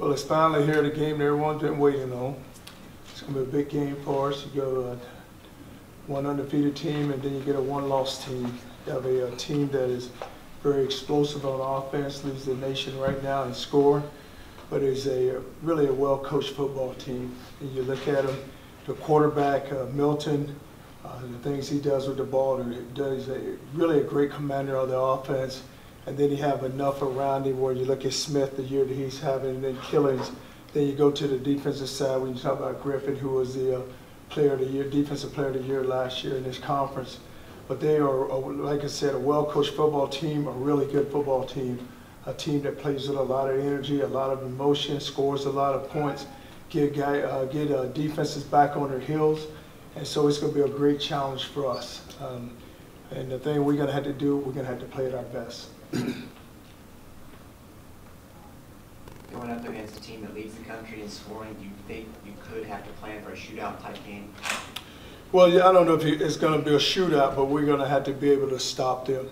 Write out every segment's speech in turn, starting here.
Well, it's finally here, the game that everyone's been waiting on. It's going to be a big game for us. You go one undefeated team, and then you get a one-loss team. You have a team that is very explosive on offense, leads the nation right now in scoring, but is really a well-coached football team. And you look at them, the quarterback, Milton, the things he does with the ball, he's really a great commander of the offense. And then you have enough around him where you look at Smith, the year that he's having, and then Killings. Then you go to the defensive side when you talk about Griffin, who was the player of the year, defensive player of the year last year in this conference. But they are, like I said, a well-coached football team, a really good football team, a team that plays with a lot of energy, a lot of emotion, scores a lot of points, get defenses back on their heels. And so it's going to be a great challenge for us. And the thing we're going to have to do, we're going to have to play at our best. Going up against a team that leads the country in scoring, do you think you could have to plan for a shootout type game? Well, yeah, I don't know if it's going to be a shootout, but we're going to have to be able to stop them.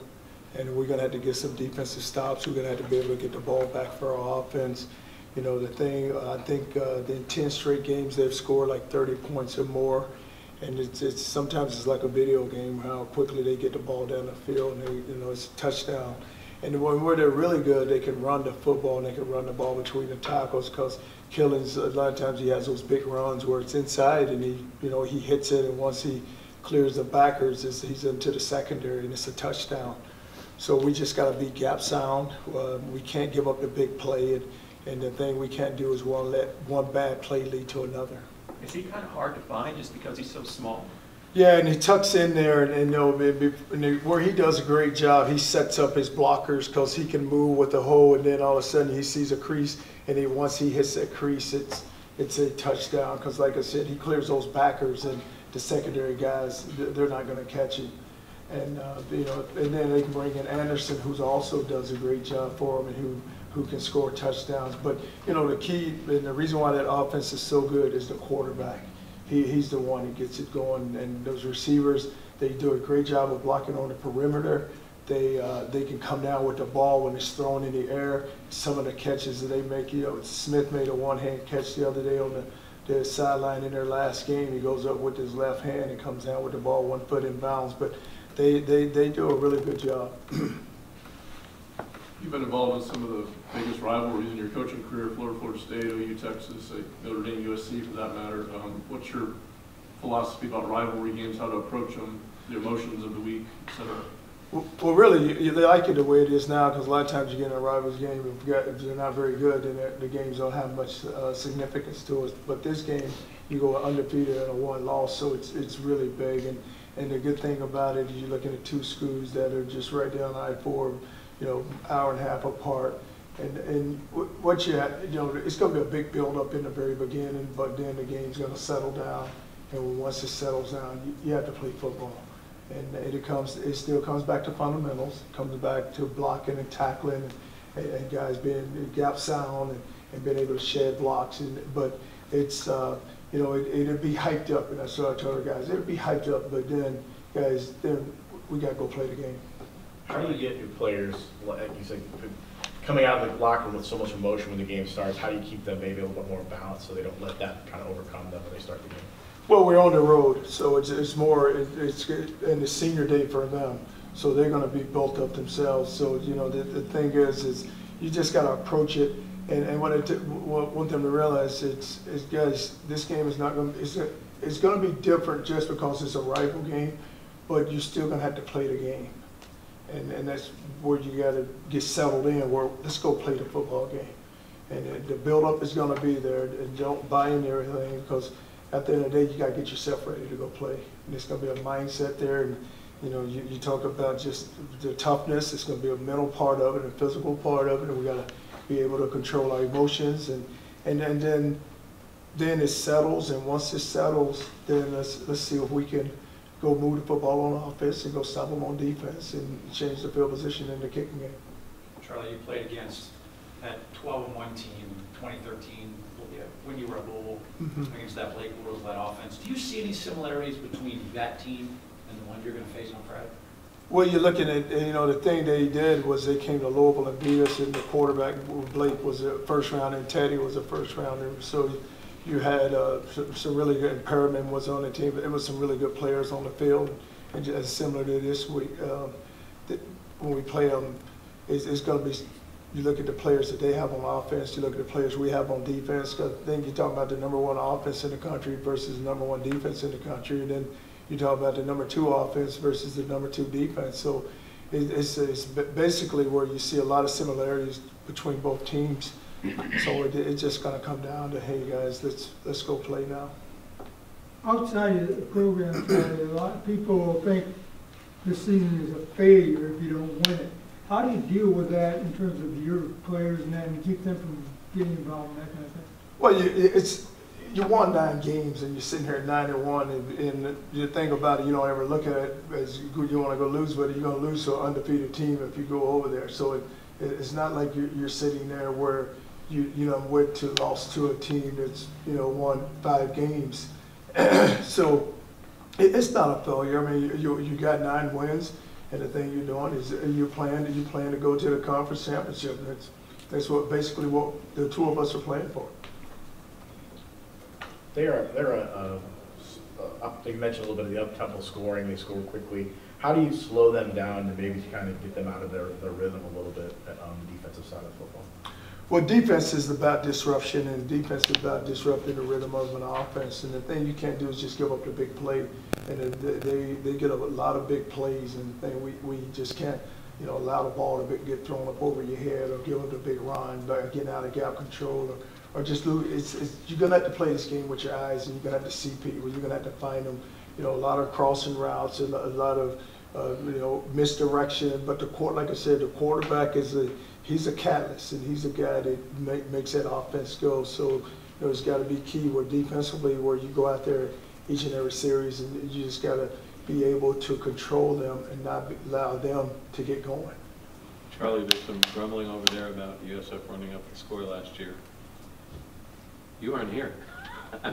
And we're going to have to get some defensive stops. We're going to have to be able to get the ball back for our offense. You know, the thing, I think in 10 straight games they've scored like 30 points or more. And it's sometimes it's like a video game, how quickly they get the ball down the field, and it's a touchdown. And where they're really good, they can run the football and they can run the ball between the tackles, because Killings, a lot of times he has those big runs where it's inside and he hits it, and once he clears the backers, he's into the secondary and it's a touchdown. So we just got to be gap sound. We can't give up the big play, and the thing we can't do is let one bad play lead to another. Is he kind of hard to find just because he's so small? Yeah, and he tucks in there, and where he does a great job, he sets up his blockers because he can move with the hole, and then all of a sudden he sees a crease, and once he hits that crease, it's a touchdown. Because like I said, he clears those backers, and the secondary guys, they're not going to catch him. And and then they can bring in Anderson, who also does a great job for him, and who can score touchdowns. But the key and the reason why that offense is so good is the quarterback. He's the one who gets it going, and those receivers, they do a great job of blocking on the perimeter. They can come down with the ball when it's thrown in the air. Some of the catches that they make, Smith made a one-hand catch the other day on the sideline in their last game. He goes up with his left hand and comes down with the ball 1 foot in bounds. But they do a really good job. You've been involved in some of the biggest rivalries in your coaching career: Florida State, OU, Texas, Notre Dame, USC for that matter. What's your philosophy about rivalry games, how to approach them, the emotions of the week, etc.? Well, really, you like it the way it is now, because a lot of times you get in a rivalry game, if they're not very good, then the games don't have much significance to us. But this game, you go undefeated and a one loss, so it's really big. And the good thing about it is you're looking at two schools that are just right down I-4, hour and a half apart. And what it's going to be a big build-up in the very beginning, but then the game's going to settle down. And once it settles down, you have to play football. And it still comes back to fundamentals. It comes back to blocking and tackling, and guys being gap sound and being able to shed blocks. But it's it'd be hyped up, and that's what I told our guys. It'd be hyped up, but then guys, we got to go play the game. How do you get new players, like you said, coming out of the locker room with so much emotion when the game starts? How do you keep them maybe a little bit more balanced so they don't let that kind of overcome them when they start the game? Well, we're on the road, so it's in the senior day for them, so they're going to be built up themselves. So the thing is you just got to approach it, and what I want them to realize is guys, this game is not going to it's going to be different just because it's a rival game, but you're still going to have to play the game. And that's where you got to get settled in, where let's go play the football game. And the build-up is going to be there, and don't buy into everything, because at the end of the day, you got to get yourself ready to go play. And it's going to be a mindset there, and you talk about just the toughness. It's going to be a mental part of it, a physical part of it, and we got to be able to control our emotions, and then it settles, and once it settles, then let's see if we can go move the football on offense and go stop them on defense and change the field position in the kicking game. Charlie, you played against that 12-1 team in 2013 when you were at Louisville against that Blake Bortles-led offense. Do you see any similarities between that team and the one you're going to face on Friday? Well, you're looking at, the thing they did was they came to Louisville and beat us, and the quarterback, Blake, was a first rounder, and Teddy was a first rounder. So you had some really good, and Perriman was on the team, but there was some really good players on the field. And just similar to this week, when we play them, it's going to be, you look at the players that they have on offense, you look at the players we have on defense, because then you're talking about the #1 offense in the country versus the #1 defense in the country, and then you talk about the #2 offense versus the #2 defense. So it's basically where you see a lot of similarities between both teams. So it's just going to come down to, hey guys, let's go play now. Outside of the program, Charlie, a lot of people think this season is a failure if you don't win it. How do you deal with that in terms of your players and that, and keep them from getting involved in that kind of thing? Well, you won 9 games and you're sitting here at 9-1, and you think about it, you don't ever look at it as you want to go lose, but you're going to lose to an undefeated team if you go over there. So it's not like you're sitting there where you lost to a team that's won 5 games. So it's not a failure. I mean, you got 9 wins, and the thing you're doing is you plan to go to the conference championship. That's basically what the 2 of us are playing for. You mentioned a little bit of the up-tempo scoring. They score quickly. How do you slow them down to maybe kind of get them out of their rhythm a little bit on the defensive side of football? Well, defense is about disruption, and defense is about disrupting the rhythm of an offense. And the thing you can't do is just give up the big play. And they get a lot of big plays, and the thing we just can't, allow the ball to get thrown up over your head, or give up a big run by getting out of gap control, or just lose. You're gonna have to play this game with your eyes, and you're gonna have to see people. You're gonna have to find them. A lot of crossing routes, and a lot of misdirection. But like I said, the quarterback he's a catalyst, and he's a guy that makes that offense go. So it's got to be key where defensively, where you go out there each and every series, and you just got to be able to control them and not allow them to get going. Charlie, there's some grumbling over there about USF running up the score last year. You weren't here. I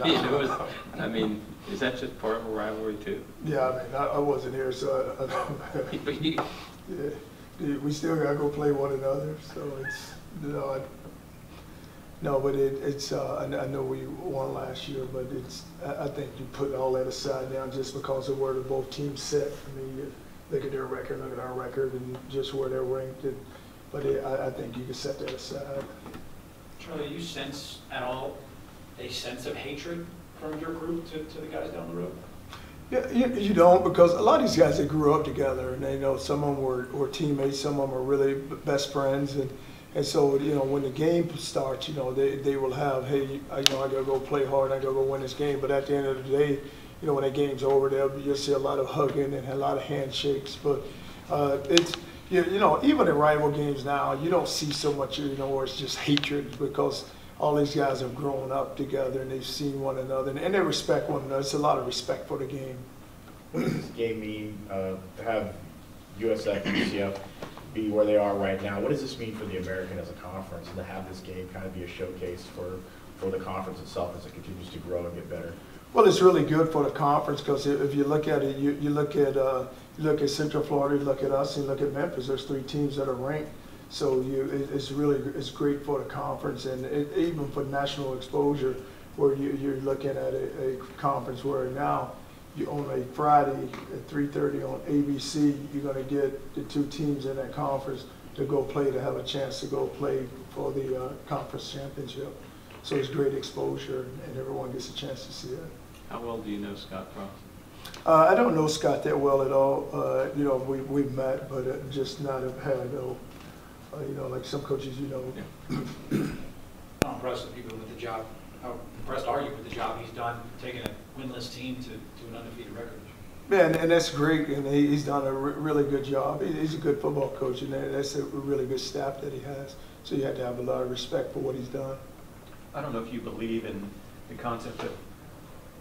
mean, is that just part of a rivalry too? Yeah, I mean, I wasn't here, so yeah, we still gotta go play one another. So it's but it's I know we won last year, but I think you put all that aside now just because of where the both teams sit. I mean, you look at their record, look at our record, and just where they're ranked. But I think you can set that aside. Charlie, do you sense at all a sense of hatred from your group to the guys down the road? Yeah, you don't, because a lot of these guys, they grew up together, and they know some of them were teammates, some of them are really best friends, and so when the game starts, they will have, hey, I gotta go play hard, I gotta go win this game. But at the end of the day, when that game's over, you'll see a lot of hugging and a lot of handshakes. But it's even in rival games now, you don't see so much where it's just hatred, because all these guys have grown up together and they've seen one another, and they respect one another. It's a lot of respect for the game. What does this game mean to have USF and UCF be where they are right now? What does this mean for the American as a conference, and to have this game kind of be a showcase for the conference itself as it continues to grow and get better? Well, it's really good for the conference, because if you look at it, you look at Central Florida, you look at us, and you look at Memphis. There's 3 teams that are ranked. So it's great for the conference, and even for national exposure, where you're looking at a conference where now on a Friday at 3:30 on ABC, you're going to get the 2 teams in that conference to go play, to have a chance to go play for the conference championship. So it's great exposure, and everyone gets a chance to see it. How well do you know Scott Frost? I don't know Scott that well at all. We've met, but just not have had like some coaches, Yeah. How impressed with people with the job? How impressed are you with the job he's done, taking a winless team to an undefeated record? Yeah, and that's great, and he's done a really good job. He's a good football coach, and that's a really good staff that he has. So you have to have a lot of respect for what he's done. I don't know if you believe in the concept of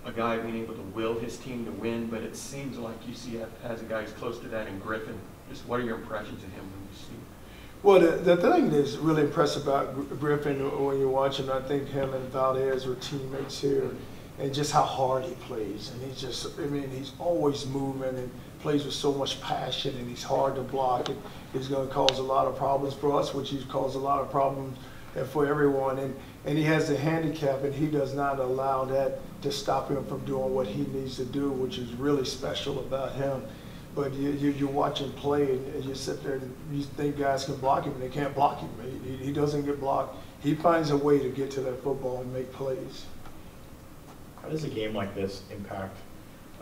a guy being able to will his team to win, but it seems like UCF has a guy who's close to that in Griffin. Just what are your impressions of him when you see him? Well, the thing that's really impressive about Griffin when you watch him, I think him and Valdez were teammates here, and just how hard he plays. And he's just, I mean, he's always moving and plays with so much passion, and he's hard to block. And he's going to cause a lot of problems for us, which he's caused a lot of problems for everyone. And he has the handicap, and he does not allow that to stop him from doing what he needs to do, which is really special about him. But you watch him play, and you sit there and you think guys can block him, and they can't block him. He doesn't get blocked. He finds a way to get to that football and make plays. How does a game like this impact,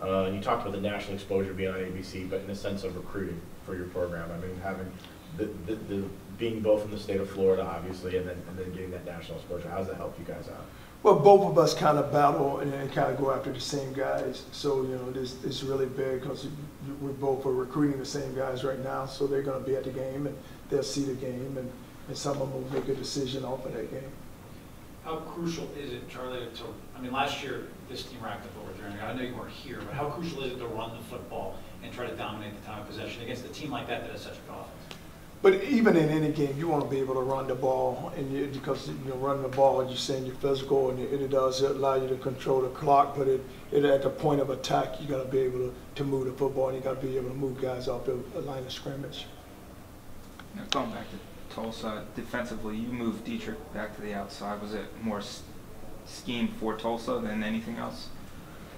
and you talked about the national exposure being on ABC, but in the sense of recruiting for your program? I mean, having the being both in the state of Florida, obviously, and then getting that national exposure, how does that help you guys out? Well, both of us kind of battle and kind of go after the same guys. So, you know, it's really big because we both are recruiting the same guys right now. So they're going to be at the game, and they'll see the game, and some of them will make a decision off of that game. How crucial is it, Charlie, I mean, last year, this team racked up over 300. I know you weren't here, but how crucial is it to run the football and try to dominate the time of possession against a team like that has such a good offense? But even in any game, you want to be able to run the ball, and because running the ball, you're saying you're physical, and it does allow you to control the clock. But it at the point of attack, you got to be able to move the football, and you got to be able to move guys off the line of scrimmage. Now, going back to Tulsa, defensively, you moved Dietrich back to the outside. Was it more scheme for Tulsa than anything else?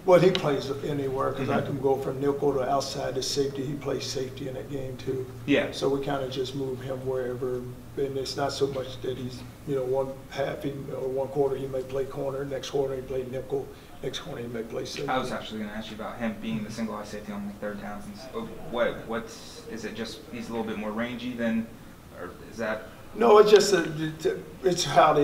Well, he plays anywhere because I can go from nickel to outside to safety. He plays safety in that game too. Yeah. So we kind of just move him wherever, and it's not so much that he's, one half or one quarter he may play corner, next quarter he play nickel, next quarter he may play safety. I was actually going to ask you about him being the single eye safety on like third downs. And what's is it? Just he's a little bit more rangy than, or is that? No, it's just it's how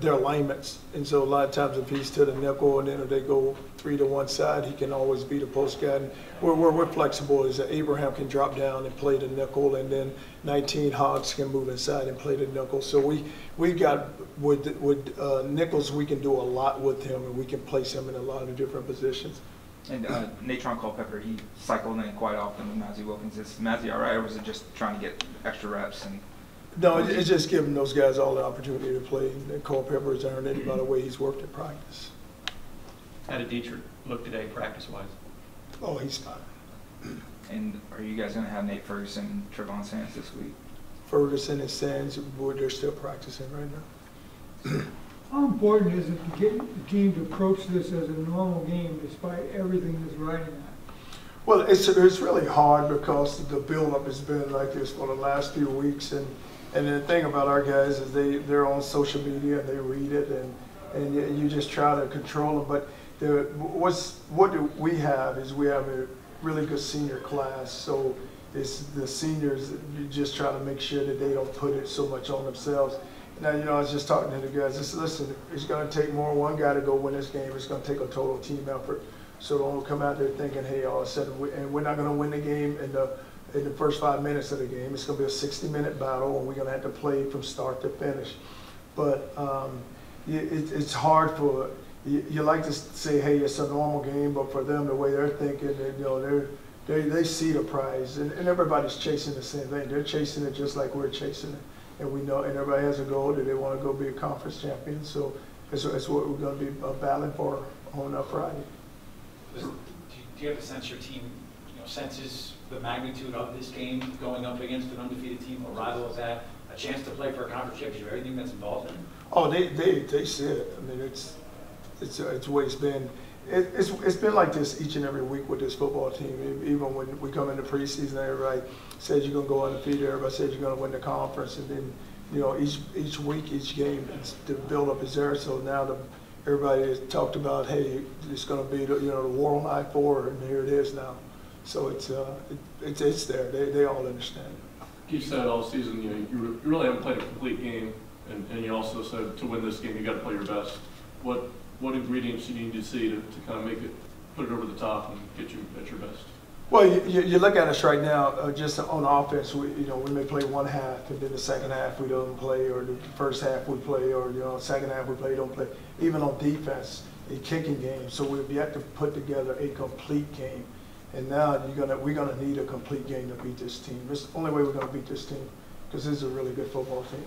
their alignments, and so a lot of times if he's to the nickel and then if they go 3 to one side, he can always be the post guy. And we're flexible is that Abraham can drop down and play the nickel, and then 19 Hogs can move inside and play the nickel. So we got with nickels, we can do a lot with him, and we can place him in a lot of different positions. And Natron Culpepper, he cycled in quite often with Mazzy Wilkins. Is Mazzy all right, or was it just trying to get extra reps? And no, it's just giving those guys all the opportunity to play. And Culpepper has earned it by the way he's worked at practice. How did Dietrich look today, practice-wise? Oh, he's fine. And are you guys going to have Nate Ferguson and Trevon Sands this week? Ferguson and Sands, they're still practicing right now. How important is it to get the team to approach this as a normal game despite everything that's riding on it? Well, it's really hard because the build-up has been like this for the last few weeks, and the thing about our guys is they're on social media and they read it, and you just try to control them. But what we have is we have a really good senior class, so it's the seniors, you just try to make sure that they don't put it so much on themselves. Now, I was just talking to the guys, just listen, it's going to take more than one guy to go win this game. It's going to take a total team effort. So don't come out there thinking, hey, all of a sudden, and we're not going to win the game in the first 5 minutes of the game. It's going to be a 60-minute battle, and we're going to have to play from start to finish. But it's hard for, you like to say, hey, it's a normal game, but for them, the way they're thinking, they see the prize, and everybody's chasing the same thing. They're chasing it just like we're chasing it. And we know, and everybody has a goal that they want to go be a conference champion. So it's what we're going to be battling for on Friday. Do you have a sense your team senses the magnitude of this game going up against an undefeated team, a rival of that, a chance to play for a conference championship, everything that's involved in it? Oh, they see it. I mean, it's the way it's been. It's been like this each and every week with this football team. Even when we come into preseason, everybody says you're going to go undefeated. Everybody says you're going to win the conference, and then each week, each game, the build-up is there. So now everybody has talked about, hey, it's going to be the war on I-4, and here it is now. So it's there. They all understand it. You said all season you really haven't played a complete game, and you also said to win this game you got to play your best. What ingredients you need to see to kind of make it, put it over the top and get you at your best? Well, you look at us right now, just on offense, we may play one half, and then the second half we don't play, or the first half we play, or second half we play, don't play. Even on defense, a kicking game. So we've yet to put together a complete game. And now we're gonna need a complete game to beat this team. It's the only way we're gonna beat this team, because this is a really good football team.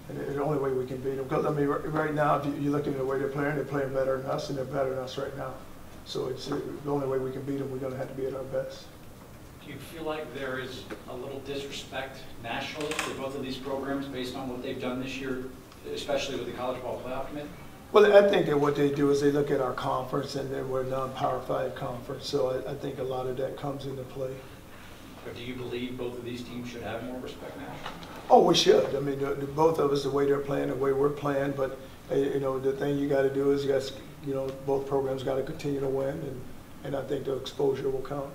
And the only way we can beat them, because I mean, right now, if you look at the way they're playing better than us, and they're better than us right now. So it's the only way we can beat them. We're going to have to be at our best. Do you feel like there is a little disrespect nationally for both of these programs based on what they've done this year, especially with the college ball playoff committee? Well, I think that what they do is they look at our conference, and then we're a non-Power 5 conference. So I think a lot of that comes into play. But do you believe both of these teams should have more respect nationally? Oh, we should. I mean, both of us, the way they're playing, the way we're playing. But you know, the thing you got to do is both programs got to continue to win, and I think the exposure will count.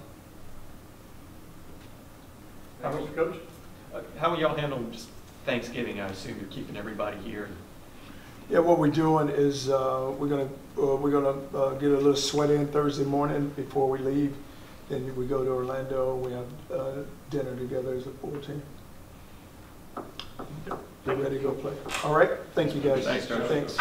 Mr. Coach? How will y'all handle just Thanksgiving? I assume you're keeping everybody here. Yeah, what we're doing is we're gonna get a little sweat in Thursday morning before we leave. Then we go to Orlando. We have dinner together as a full team. Get ready to go play. All right. Thank you, guys. Thanks, Coach. Thanks.